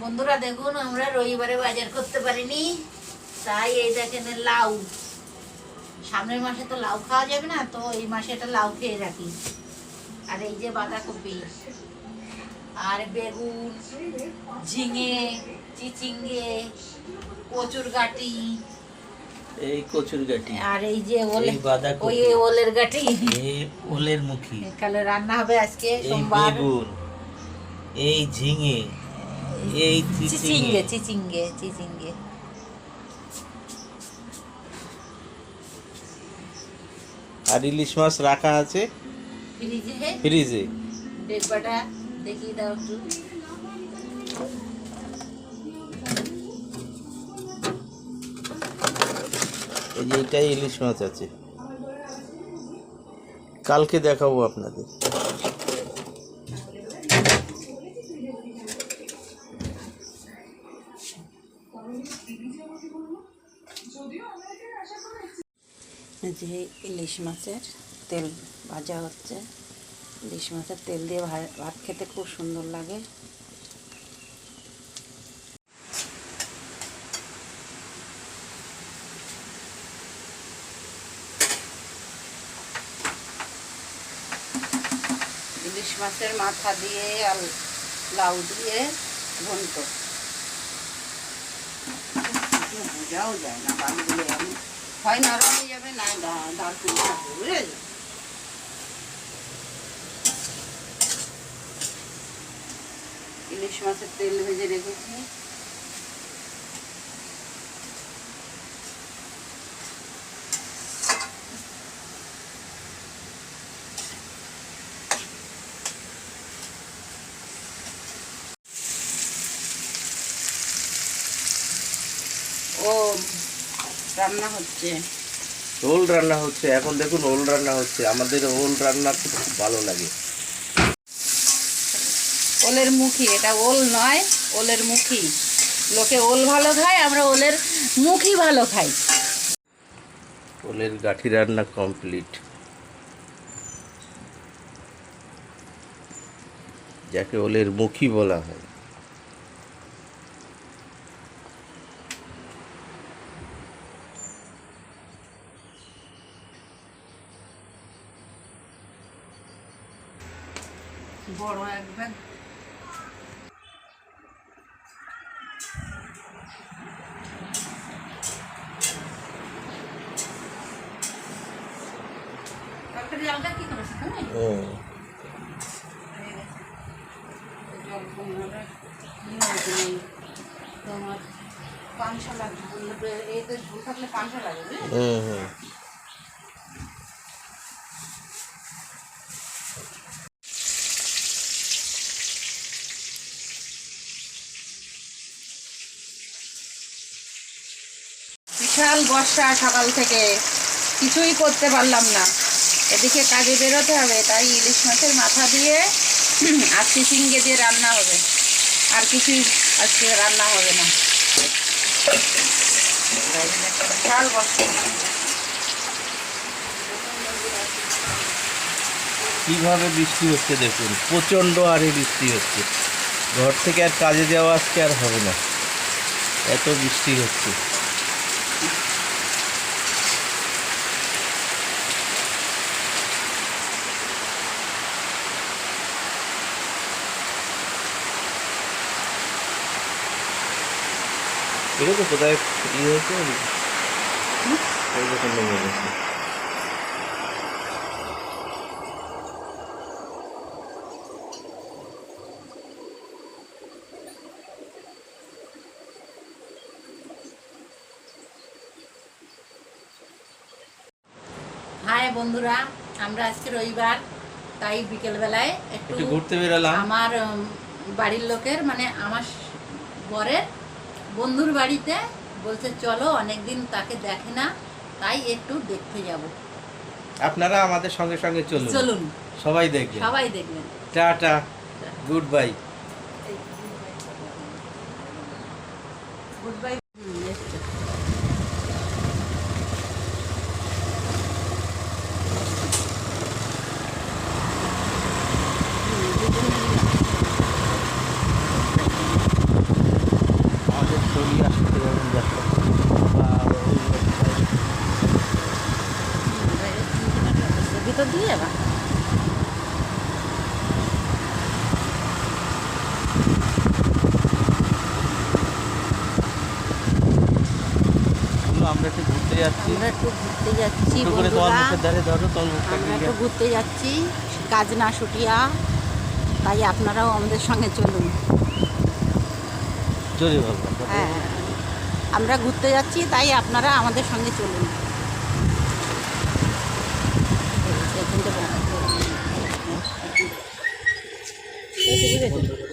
বন্ধুরা দেখুন, আমরা রবিবারে বাজার করতে পারিনি, তাই এই দেখেন লাউ। সামনের মাসে তো লাউ খাওয়া যাবে না, তো এই মাসে এটা লাউ খেয়ে রাখি। আর এই যে বাঁধাকপি আর বেগুন, ঝিঙে, চিচিঙ্গে, কচুর গাটি, এই কচুর গাটি, আর এই যে ওলে, বাঁধাকপি, ওই ওলের গাটি, এই ওলের মুখী, কালে রান্না হবে আজকে এই সোমবার। বেগুন, এই ঝিঙে, এই চিচিঙ্গে চিচিঙ্গে চিচিঙ্গে। আর ইলিশ মাছ রাখা আছে ফ্রিজে। ফ্রিজে। দেখবাটা দেখিয়ে দাও একটু। এই যে এটাই ইলিশ মাছ আছে, কালকে দেখাবো আপনাদের। যে ইলিশ মাছের তেল ভাজা হচ্ছে, ইলিশ মাছের তেল দিয়ে ভাত খেতে খুব সুন্দর লাগে। ইলিশ মাছের মাথা দিয়ে আর লাউ দিয়ে ঘন্ট, বোঝাও যায় না বাড়িগুলো, আমি হয় নরম হয়ে যাবে না ডাল পুড়ে থাকবে, বুঝলে। ইলিশ মাছের তেল ভেজে রেখেছি। ও রান্না হচ্ছে, ওল রান্না হচ্ছে এখন, দেখুন ওল রান্না হচ্ছে। আমাদের ওল রান্না খুব ভালো লাগে। ওলের মুখী, এটা ওল নয়, ওলের মুখী। লোকে ওল ভালো খায়, আমরা ওলের মুখী ভালো খাই। ওলের গাঠি রান্না কমপ্লিট, যাকে ওলের মুখী বলা হয়। বড় একবার জলটা কি করেছে তুমি? জল কমালে তোমার পাংশা লাগবে, এতে ঝোল থাকলে পাংশা লাগে, বুঝলি। বিশাল বর্ষা, সকাল থেকে কিছুই করতে পারলাম না, এদিকে কাজে বেরোতে হবে, তাই ইলিশ মাছের মাথা দিয়ে আর চিচিঙ্গে দিয়ে রান্না হবে, আর কিছুই আজকে রান্না হবে না। বিশাল বর্ষা, কিভাবে বৃষ্টি হচ্ছে দেখুন, প্রচণ্ড আরে বৃষ্টি হচ্ছে। ঘর থেকে আর কাজে যাওয়া আজকে আর হবে না, এত বৃষ্টি হচ্ছে। এটা তো কোথায় ইয়ে হয়েছে, ওই রকম নেমে গেছে। হাই বন্ধুরা, আমরা আজকে রবিবার, তাই বিকেলবেলায় একটু ঘুরতে বেরোলাম। আমার বাড়ির লোকের, মানে আমার বরের বন্ধুর বাড়িতে, বলছে চলো, অনেকদিন তাকে দেখে না, তাই একটু দেখতে যাব। আপনারা আমাদের সঙ্গে সঙ্গে চলুন, চলুন, সবাই দেখবেন। সবাই দেখবেন। Tata, good bye. Good bye. যাচ্ছি। আমরা একটু ঘুরতে যাচ্ছি একটু করে তোমার বন্ধুরা। মুখের ধারে ধরো, তোমার মুখটা আমরা দিয়ে একটু ঘুরতে যাচ্ছি কাজনা শুটিয়া, তাই আপনারাও আমাদের সঙ্গে চলুন। জোরে বাবা। হ্যাঁ, আমরা ঘুরতে যাচ্ছি, তাই আপনারা আমাদের সঙ্গে চলুন। এই, এখানটা বন্ধ করে দিন।